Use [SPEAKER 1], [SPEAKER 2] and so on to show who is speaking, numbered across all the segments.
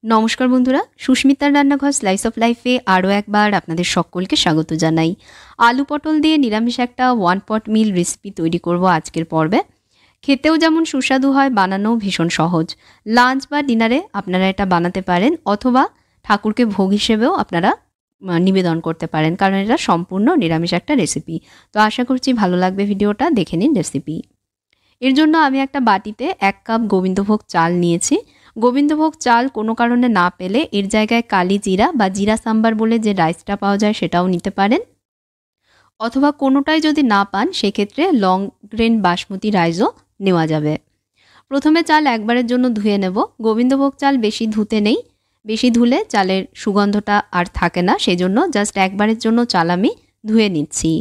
[SPEAKER 1] নমস্কার বন্ধুরা, সুস্মিতার রান্নাঘর স্লাইস অফ লাইফে আরও একবার আপনাদের সকলকে স্বাগত জানাই। আলু পটল দিয়ে নিরামিষ একটা ওয়ান পট মিল রেসিপি তৈরি করব আজকের পর্বে। খেতেও যেমন সুস্বাদু হয়, বানানোও ভীষণ সহজ। লাঞ্চ বা ডিনারে আপনারা এটা বানাতে পারেন, অথবা ঠাকুরকে ভোগ হিসেবেও আপনারা নিবেদন করতে পারেন, কারণ এটা সম্পূর্ণ নিরামিষ একটা রেসিপি। তো আশা করছি ভালো লাগবে, ভিডিওটা দেখে নিন রেসিপি। এর জন্য আমি একটা বাটিতে 1 কাপ গোবিন্দভোগ চাল নিয়েছি। গোবিন্দভোগ চাল কোনো কারণে না পেলে এর জায়গায় কালি জিরা বা জিরা সাম্বার বলে যে রাইসটা পাওয়া যায় সেটাও নিতে পারেন, অথবা কোনোটাই যদি না পান সেক্ষেত্রে লং গ্রেন বাসমতি রাইসও নেওয়া যাবে। প্রথমে চাল একবারের জন্য ধুয়ে নেব। গোবিন্দভোগ চাল বেশি ধুতে নেই, বেশি ধুলে চালের সুগন্ধটা আর থাকে না, সেই জন্য জাস্ট একবারের জন্য চাল আমি ধুয়ে নিচ্ছি।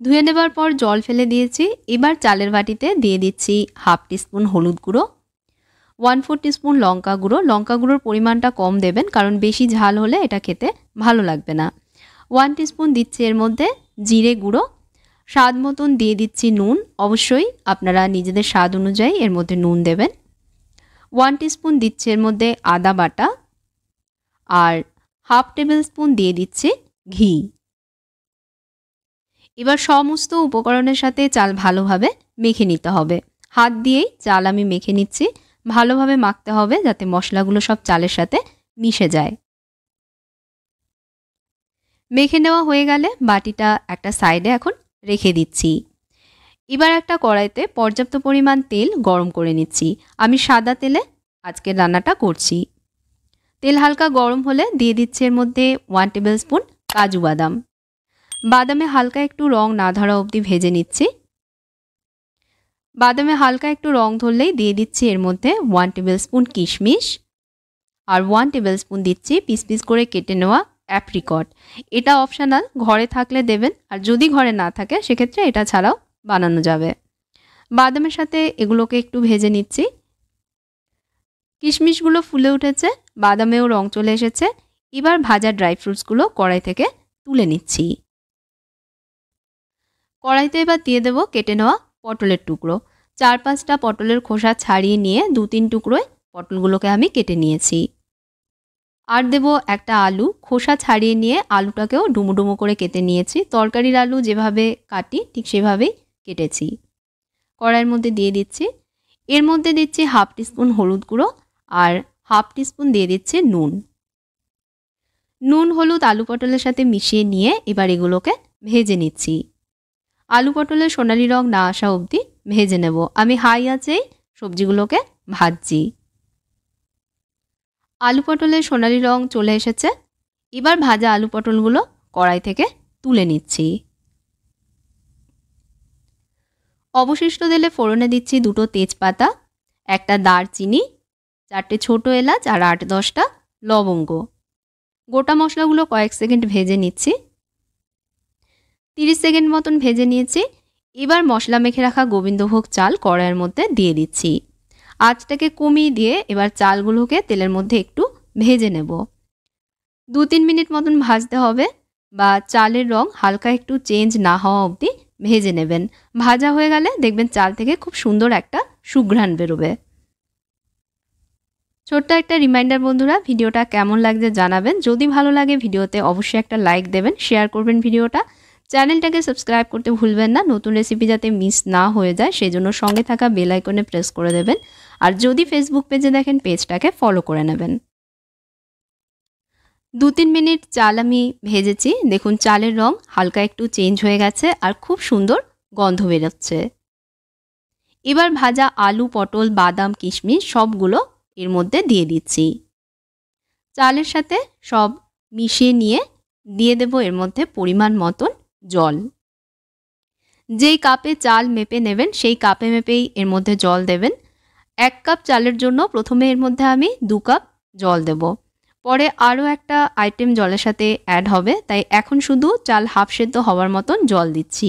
[SPEAKER 1] ধুয়ে নেবার পর জল ফেলে দিয়েছি। এবার চালের বাটিতে দিয়ে দিচ্ছি 1/2 টিস্পুন হলুদ গুঁড়ো, 1/4 টিস্পুন লঙ্কা গুঁড়ো। লঙ্কা গুঁড়োর পরিমাণটা কম দেবেন, কারণ বেশি ঝাল হলে এটা খেতে ভালো লাগবে না। 1 টিস্পুন দিচ্ছি এর মধ্যে জিরে গুঁড়ো। স্বাদ মতন দিয়ে দিচ্ছি নুন, অবশ্যই আপনারা নিজেদের স্বাদ অনুযায়ী এর মধ্যে নুন দেবেন। 1 টিস্পুন দিচ্ছি এর মধ্যে আদা বাটা, আর 1/2 টেবিল স্পুন দিয়ে দিচ্ছি ঘি। এবার সমস্ত উপকরণের সাথে চাল ভালোভাবে মেখে নিতে হবে। হাত দিয়েই চাল আমি মেখে নিচ্ছি। ভালোভাবে মাখতে হবে যাতে মশলাগুলো সব চালের সাথে মিশে যায়। মেখে নেওয়া হয়ে গেলে বাটিটা একটা সাইডে এখন রেখে দিচ্ছি। এবার একটা কড়াইতে পর্যাপ্ত পরিমাণ তেল গরম করে নিচ্ছি। আমি সাদা তেলে আজকের রান্নাটা করছি। তেল হালকা গরম হলে দিয়ে দিচ্ছি এর মধ্যে 1 টেবিল স্পুন কাজু বাদাম। বাদামে হালকা একটু রং না ধরা অবধি ভেজে নিচ্ছি। বাদামে হালকা একটু রং ধরলেই দিয়ে দিচ্ছি এর মধ্যে 1 টেবিল স্পুন কিশমিশ, আর 1 টেবিল স্পুন দিচ্ছি পিস পিস করে কেটে নেওয়া অ্যাপ্রিকট। এটা অপশনাল, ঘরে থাকলে দেবেন, আর যদি ঘরে না থাকে সেক্ষেত্রে এটা ছাড়াও বানানো যাবে। বাদামের সাথে এগুলোকে একটু ভেজে নিচ্ছি। কিশমিশগুলো ফুলে উঠেছে, বাদামেও রং চলে এসেছে। এবার ভাজা ড্রাই ফ্রুটসগুলো কড়াই থেকে তুলে নিচ্ছি। কড়াইতে এবার দিয়ে দেবো কেটে নেওয়া পটলের টুকরো। 4-5টা পটলের খোসা ছাড়িয়ে নিয়ে 2-3 টুকরোয় পটলগুলোকে আমি কেটে নিয়েছি। আর দেবো একটা আলু, খোসা ছাড়িয়ে নিয়ে আলুটাকেও ডুমো ডুমো করে কেটে নিয়েছি। তরকারির আলু যেভাবে কাটি ঠিক সেভাবেই কেটেছি। কড়াইয়ের মধ্যে দিয়ে দিচ্ছি। এর মধ্যে দিচ্ছি 1/2 টিস্পুন হলুদ গুঁড়ো, আর 1/2 টিস্পুন দিয়ে দিচ্ছি নুন। নুন হলুদ আলু পটলের সাথে মিশিয়ে নিয়ে এবার এগুলোকে ভেজে নিচ্ছি। আলু পটলের সোনালি রং না আসা অবধি ভেজে নেব। আমি হাই আঁচেই সবজিগুলোকে ভাজছি। আলু পটলের সোনালি রং চলে এসেছে। এবার ভাজা আলু পটলগুলো কড়াই থেকে তুলে নিচ্ছি। অবশিষ্ট তেলে ফোড়নে দিচ্ছি 2টো তেজপাতা, একটা দারচিনি, 4টে ছোট এলাচ, আর 8-10টা লবঙ্গ। গোটা মশলাগুলো কয়েক সেকেন্ড ভেজে নিচ্ছি। 30 সেকেন্ড মতন ভেজে নিয়েছি। এবার মশলা মেখে রাখা গোবিন্দভোগ চাল কড়াইয়ের মধ্যে দিয়ে দিচ্ছি। আঁচটাকে কমিয়ে দিয়ে এবার চালগুলোকে তেলের মধ্যে একটু ভেজে নেব। 2-3 মিনিট মতন ভাজতে হবে, বা চালের রং হালকা একটু চেঞ্জ না হওয়া অবধি ভেজে নেবেন। ভাজা হয়ে গেলে দেখবেন চাল থেকে খুব সুন্দর একটা সুঘ্রাণ বেরোবে। ছোট্ট একটা রিমাইন্ডার বন্ধুরা, ভিডিওটা কেমন লাগছে জানাবেন। যদি ভালো লাগে ভিডিওতে অবশ্যই একটা লাইক দেবেন, শেয়ার করবেন ভিডিওটা। চ্যানেলটাকে সাবস্ক্রাইব করতে ভুলবেন না, নতুন রেসিপি যাতে মিস না হয়ে যায় সেই জন্য সঙ্গে থাকা বেল আইকনে প্রেস করে দেবেন। আর যদি ফেসবুক পেজে দেখেন পেজটাকে ফলো করে নেবেন। 2-3 মিনিট চাল আমি ভেজেছি। দেখুন চালের রং হালকা একটু চেঞ্জ হয়ে গেছে, আর খুব সুন্দর গন্ধ বেরোচ্ছে। এবার ভাজা আলু, পটল, বাদাম, কিশমিশ সবগুলো এর মধ্যে দিয়ে দিচ্ছি। চালের সাথে সব মিশিয়ে নিয়ে দিয়ে দেব এর মধ্যে পরিমাণ মতন জল। যেই কাপে চাল মেপে নেবেন সেই কাপে মেপেই এর মধ্যে জল দেবেন। 1 কাপ চালের জন্য প্রথমে এর মধ্যে আমি 2 কাপ জল দেব, পরে আরও একটা আইটেম জলের সাথে অ্যাড হবে, তাই এখন শুধু চাল হাফ সেদ্ধ হওয়ার মতন জল দিচ্ছি।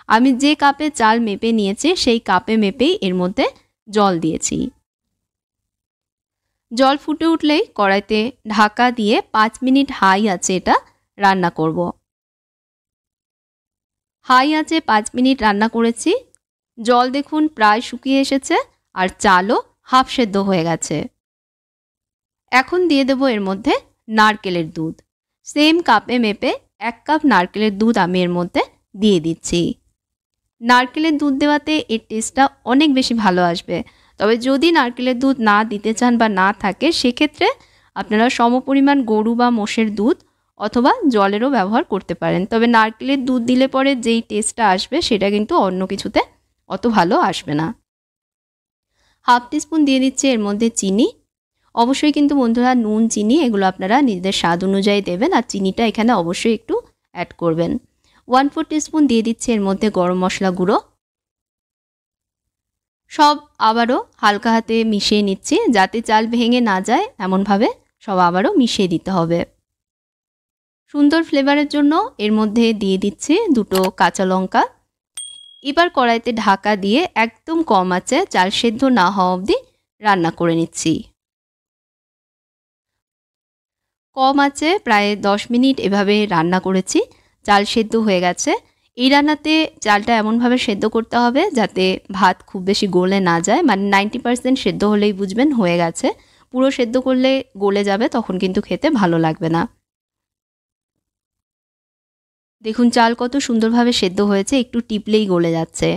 [SPEAKER 1] আমি যে কাপে চাল মেপে নিয়েছি সেই কাপে মেপেই এর মধ্যে জল দিয়েছি। জল ফুটে উঠলেই কড়াইতে ঢাকা দিয়ে 5 মিনিট হাই আঁচে এটা রান্না করব। হাই আঁচে 5 মিনিট রান্না করেছি। জল দেখুন প্রায় শুকিয়ে এসেছে, আর চালও হাফ সেদ্ধ হয়ে গেছে। এখন দিয়ে দেব এর মধ্যে নারকেলের দুধ। সেম কাপে মেপে 1 কাপ নারকেলের দুধ আমি এর মধ্যে দিয়ে দিচ্ছি। নারকেলের দুধ দেওয়াতে এর টেস্টটা অনেক বেশি ভালো আসবে। তবে যদি নারকেলের দুধ না দিতে চান বা না থাকে, সেক্ষেত্রে আপনারা সমপরিমাণ গরু বা মোষের দুধ অথবা জলেরও ব্যবহার করতে পারেন। তবে নারকেলের দুধ দিলে পরে যেই টেস্টটা আসবে সেটা কিন্তু অন্য কিছুতে অত ভালো আসবে না। হাফ টিস্পুন দিয়ে দিচ্ছি এর মধ্যে চিনি। অবশ্যই কিন্তু বন্ধুরা নুন চিনি এগুলো আপনারা নিজেদের স্বাদ অনুযায়ী দেবেন, আর চিনিটা এখানে অবশ্যই একটু অ্যাড করবেন। 1/4 টিস্পুন দিয়ে দিচ্ছি এর মধ্যে গরম মশলা গুঁড়ো। সব আবারও হালকা হাতে মিশিয়ে নিচ্ছি, যাতে চাল ভেঙে না যায় এমনভাবে সব আবারও মিশিয়ে দিতে হবে। সুন্দর ফ্লেভারের জন্য এর মধ্যে দিয়ে দিচ্ছি 2টো কাঁচা লঙ্কা। এবার কড়াইতে ঢাকা দিয়ে একদম কম আঁচে চাল সেদ্ধ না হওয়া অবধি রান্না করে নিচ্ছি। কম আঁচে প্রায় 10 মিনিট এভাবে রান্না করেছি, চাল সেদ্ধ হয়ে গেছে। এই রান্নাতে চালটা এমনভাবে সেদ্ধ করতে হবে যাতে ভাত খুব বেশি গলে না যায়, মানে 90% সেদ্ধ হলেই বুঝবেন হয়ে গেছে। পুরো সেদ্ধ করলে গলে যাবে, তখন কিন্তু খেতে ভালো লাগবে না। দেখুন চাল কত সুন্দরভাবে সেদ্ধ হয়েছে, একটু টিপলেই গলে যাচ্ছে।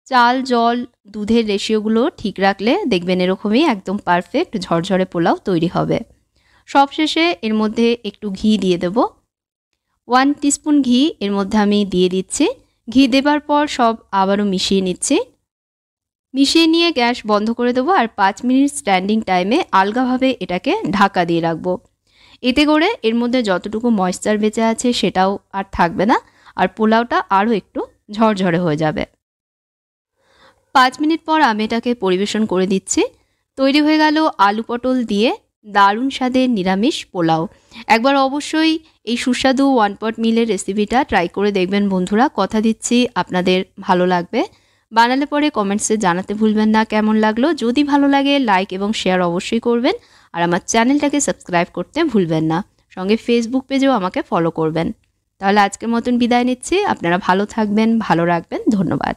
[SPEAKER 1] চাল, জল, দুধের রেশিওগুলো ঠিক রাখলে দেখবেন এরকমই একদম পারফেক্ট ঝরঝরে পোলাও তৈরি হবে। সবশেষে এর মধ্যে একটু ঘি দিয়ে দেব। 1 টিস্পুন ঘি এর মধ্যে আমি দিয়ে দিচ্ছি। ঘি দেবার পর সব আবারও মিশিয়ে নিচ্ছি। মিশিয়ে নিয়ে গ্যাস বন্ধ করে দেবো, আর 5 মিনিট স্ট্যান্ডিং টাইমে আলগাভাবে এটাকে ঢাকা দিয়ে রাখবো। এতে করে এর মধ্যে যতটুকু ময়েশ্চার বেঁচে আছে সেটাও আর থাকবে না, আর পোলাওটা আরও একটু ঝরঝরে হয়ে যাবে। 5 মিনিট পর আমি এটাকে পরিবেশন করে দিচ্ছি। তৈরি হয়ে গেল আলু পটল দিয়ে দারুণ স্বাদের নিরামিষ পোলাও। একবার অবশ্যই এই সুস্বাদু 1 পট মিলের রেসিপিটা ট্রাই করে দেখবেন বন্ধুরা, কথা দিচ্ছি আপনাদের ভালো লাগবে। বানালে পরে কমেন্টসে জানাতে ভুলবেন না কেমন লাগলো। যদি ভালো লাগে লাইক এবং শেয়ার অবশ্যই করবেন, আর আমার চ্যানেলটাকে সাবস্ক্রাইব করতে ভুলবেন না। সঙ্গে ফেসবুক পেজেও আমাকে ফলো করবেন। তাহলে আজকের মতন বিদায় নিচ্ছি। আপনারা ভালো থাকবেন, ভালো রাখবেন। ধন্যবাদ।